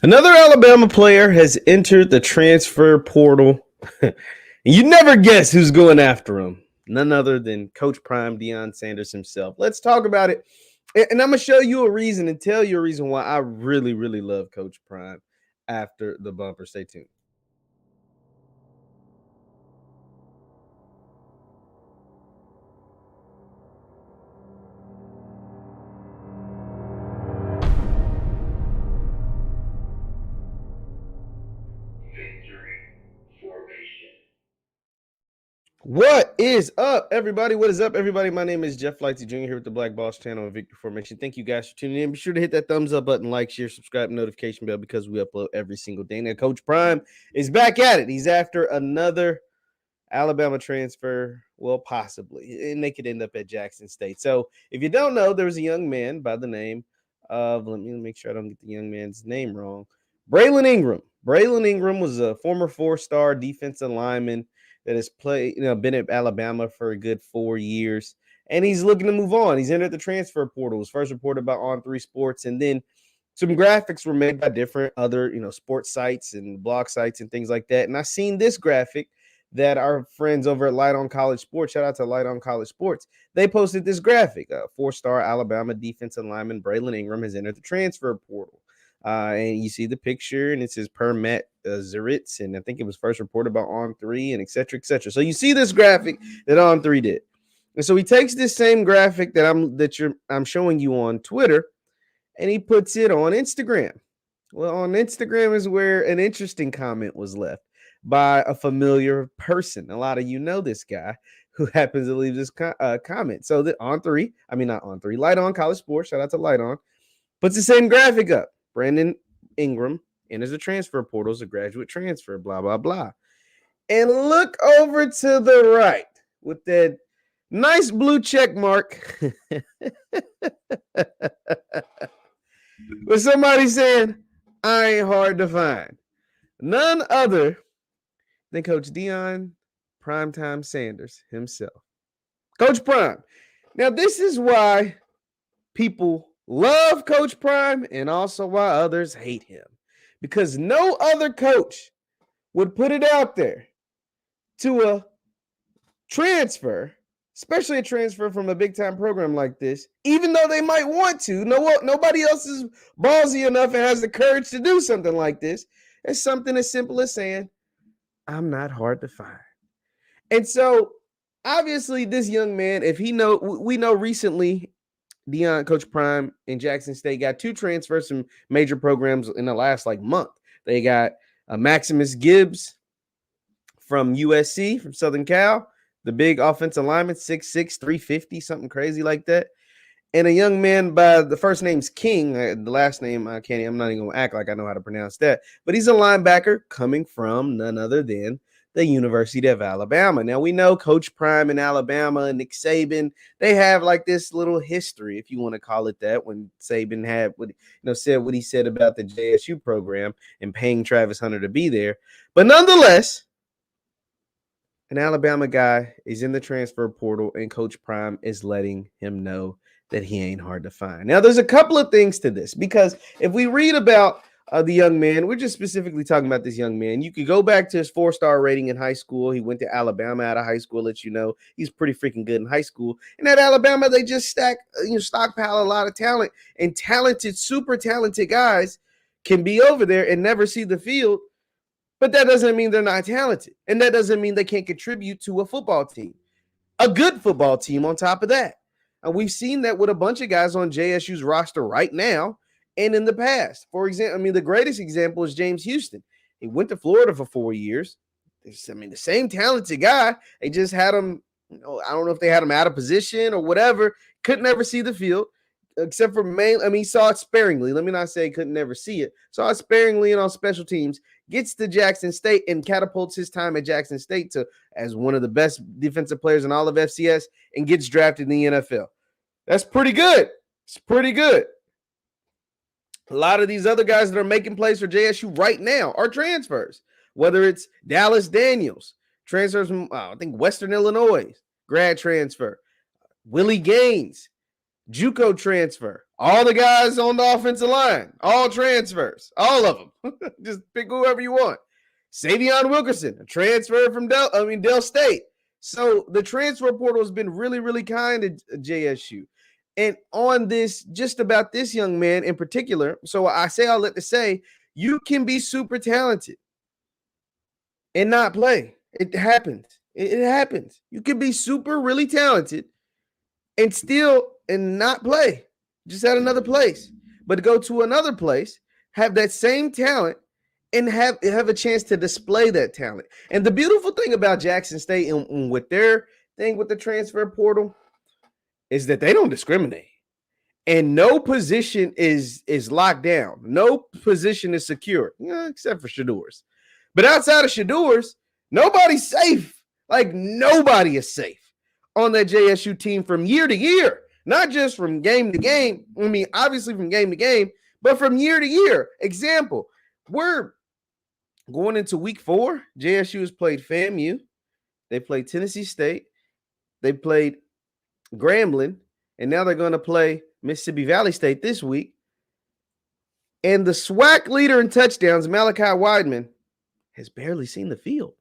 Another Alabama player has entered the transfer portal. You never guess who's going after him. None other than Coach Prime Deion Sanders himself. Let's talk about it. And I'm going to show you a reason and tell you a reason why I really, really love Coach Prime after the bumper. Stay tuned. What is up, everybody? What is up, everybody? My name is JeffLightsyJr. here with the Black Boss channel and Victory Formation. Thank you guys for tuning in. Be sure to hit that thumbs up button, like, share, subscribe, notification bell because we upload every single day. Now, Coach Prime is back at it. He's after another Alabama transfer. Well, possibly. And they could end up at Jackson State. So, if you don't know, there was a young man by the name of, let me make sure I don't get the young man's name wrong, Braylon Ingram. Braylon Ingram was a former four-star defensive lineman that has been at Alabama for a good 4 years, and he's looking to move on. He's entered the transfer portal. It was first reported by On3 Sports, and then some graphics were made by different other, sports sites and blog sites and things like that. And I seen this graphic that our friends over at Light on College Sports, shout out to Light on College Sports, they posted this graphic. Four-star Alabama defensive lineman Braylon Ingram has entered the transfer portal. And you see the picture, and it says per Matt Zeritz, and I think it was first reported by On3, and et cetera, et cetera. So you see this graphic that On3 did, and so he takes this same graphic that I'm showing you on Twitter, and he puts it on Instagram. Well, on Instagram is where an interesting comment was left by a familiar person. A lot of you know this guy who happens to leave this comment. So that Light on College Sports, shout out to Light on, puts the same graphic up. Braylon Ingram enters the transfer portal as a graduate transfer, blah, blah, blah. And look over to the right with that nice blue check mark with somebody saying, I ain't hard to find. None other than Coach Deion Primetime Sanders himself. Coach Prime. Now, this is why people love Coach Prime and also why others hate him. Because no other coach would put it out there to a transfer, especially a transfer from a big-time program like this, even though they might want to. Nobody else is ballsy enough and has the courage to do something like this. It's something as simple as saying, I'm not hard to find. And so, obviously, this young man, we know recently, Coach Prime in Jackson State got two transfers from major programs in the last month. They got Maximus Gibbs from USC, from Southern Cal, the big offensive lineman, 6'6", 350, something crazy like that. And a young man by the first name's King, the last name I'm not even going to act like I know how to pronounce that, but he's a linebacker coming from none other than the University of Alabama. Now, we know Coach Prime in Alabama and Nick Saban, they have this little history, if you want to call it that, when Saban had said what he said about the JSU program and paying Travis Hunter to be there. But nonetheless, an Alabama guy is in the transfer portal, and Coach Prime is letting him know that he ain't hard to find. Now, there's a couple of things to this, because if we read about the young man, we're just specifically talking about this young man. You could go back to his 4-star rating in high school. He went to Alabama out of high school, let you know he's pretty freaking good in high school. And at Alabama, they just stockpile a lot of talent, and talented, super talented guys can be over there and never see the field. But that doesn't mean they're not talented. And that doesn't mean they can't contribute to a football team, a good football team on top of that. And we've seen that with a bunch of guys on JSU's roster right now and in the past. For example, the greatest example is James Houston. He went to Florida for 4 years. The same talented guy. They just had him, I don't know if they had him out of position or whatever. Couldn't ever see the field, except for he saw it sparingly. Let me not say he couldn't never see it. Saw it sparingly and on special teams. Gets to Jackson State and catapults his time at Jackson State as one of the best defensive players in all of FCS and gets drafted in the NFL. That's pretty good. It's pretty good. A lot of these other guys that are making plays for JSU right now are transfers, whether it's Dallas Daniels, transfers from, I think, Western Illinois, grad transfer, Willie Gaines, JUCO transfer. All the guys on the offensive line, all transfers, all of them. Just pick whoever you want. Savion Wilkerson, a transfer from Del State. So the transfer portal has been really, really kind to JSU. And on this, just about this young man in particular, so I say all that to say, you can be super talented and not play. It happens. It happens. You can be super, really talented and still and not play, just at another place. But go to another place, have that same talent, and have a chance to display that talent. And the beautiful thing about Jackson State and with their thing with the transfer portal is that they don't discriminate. And no position is locked down. No position is secure, except for Shador's. But outside of Shador's, nobody's safe. Like, nobody is safe on that JSU team from year to year. Not just from game to game. I mean, obviously from game to game, but from year to year. Example, we're going into week 4. JSU has played FAMU. They played Tennessee State. They played Grambling. And now they're going to play Mississippi Valley State this week. And the SWAC leader in touchdowns, Malachi Wideman, has barely seen the field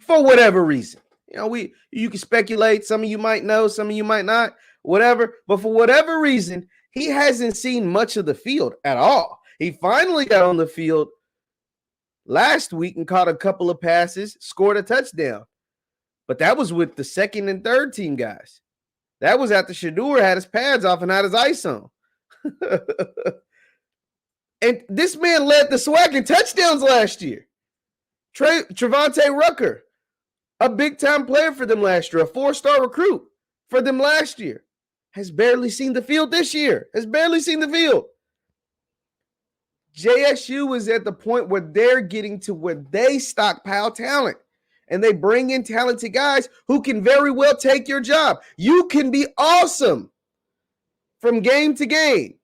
for whatever reason. You can speculate. Some of you might know, some of you might not, whatever. But for whatever reason, he hasn't seen much of the field at all. He finally got on the field last week and caught a couple of passes, scored a touchdown. But that was with the second and third team guys. That was after Shador had his pads off and had his ice on. And this man led the SWAC in touchdowns last year. Trevante Rucker, a big-time player for them last year, a 4-star recruit for them last year, has barely seen the field this year, has barely seen the field. JSU is at the point where they're getting to where they stockpile talent, and they bring in talented guys who can very well take your job. You can be awesome from game to game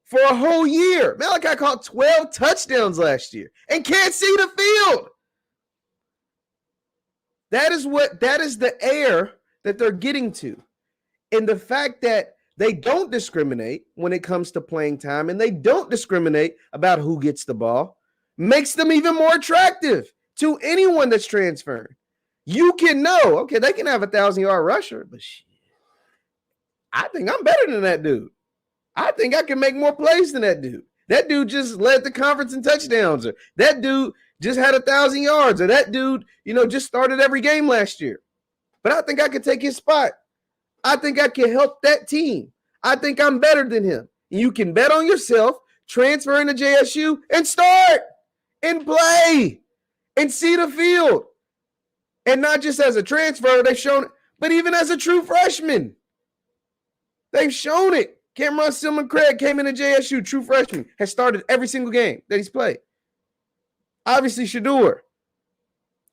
for a whole year. Malachi caught 12 touchdowns last year and can't see the field. That is the air that they're getting to. And the fact that they don't discriminate when it comes to playing time and they don't discriminate about who gets the ball makes them even more attractive to anyone that's transferring. You can know, okay, they can have a 1,000-yard rusher, but shit, I think I'm better than that dude. I think I can make more plays than that dude. That dude just led the conference in touchdowns, or that dude just had 1,000 yards, or that dude, just started every game last year. But I think I could take his spot. I think I can help that team. I think I'm better than him. You can bet on yourself, transfer into JSU, and start and play and see the field. And not just as a transfer, they've shown it, but even as a true freshman. They've shown it. Cameron Silman Craig came into JSU, true freshman, has started every single game that he's played. Obviously, Shador.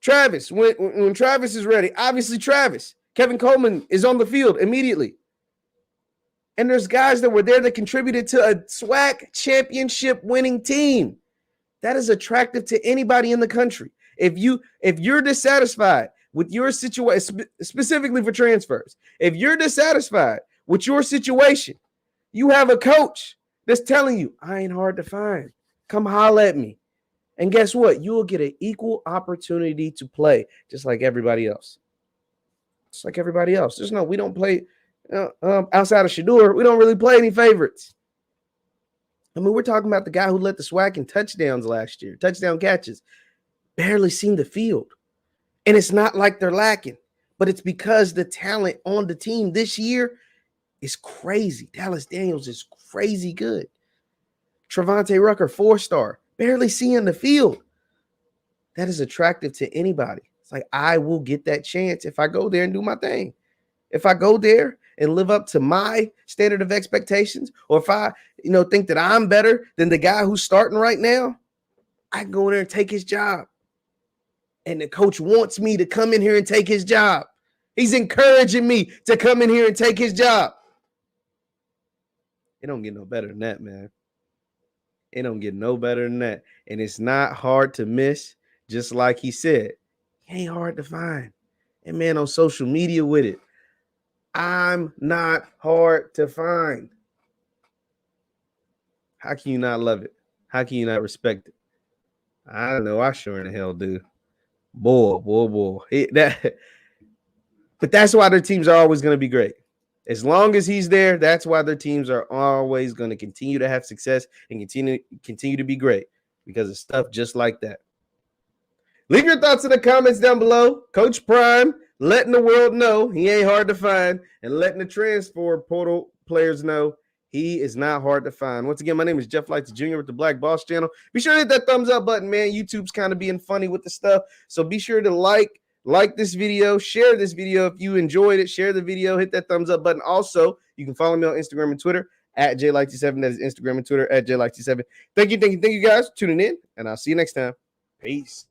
Travis, when Travis is ready, obviously Travis. Kevin Coleman is on the field immediately. And there's guys that were there that contributed to a SWAC championship winning team. That is attractive to anybody in the country. If you're dissatisfied with your situation, specifically for transfers, if you're dissatisfied with your situation, you have a coach that's telling you, I ain't hard to find. Come holler at me. And guess what? You will get an equal opportunity to play just like everybody else. Just like everybody else. We don't play outside of Shador. We don't really play any favorites. I mean, we're talking about the guy who led the SWAC in touchdowns last year, touchdown catches, barely seen the field. And it's not like they're lacking, but it's because the talent on the team this year is crazy. Dallas Daniels is crazy good. Trevante Rucker, 4-star, barely seeing the field. That is attractive to anybody. It's like, I will get that chance if I go there and do my thing. If I go there and live up to my standard of expectations, or if I, think that I'm better than the guy who's starting right now, I can go in there and take his job. And the coach wants me to come in here and take his job. He's encouraging me to come in here and take his job. It don't get no better than that, man. It don't get no better than that. And it's not hard to miss, just like he said. It ain't hard to find. And man, on social media with it, I'm not hard to find. How can you not love it? How can you not respect it? I don't know. I sure in the hell do. Boy. But that's why their teams are always going to be great. As long as he's there, that's why their teams are always going to continue to have success and continue to be great because of stuff just like that. Leave your thoughts in the comments down below. Coach Prime letting the world know he ain't hard to find and letting the transfer portal players know he is not hard to find. Once again, my name is JeffLightsYJr with the Black Boss Channel. Be sure to hit that thumbs up button, man. YouTube's kind of being funny with the stuff. So be sure to like this video, share this video if you enjoyed it, share the video, hit that thumbs up button. Also, you can follow me on Instagram and Twitter at JLightsy7. That is Instagram and Twitter at JLightsy7. Thank you guys for tuning in, and I'll see you next time. Peace.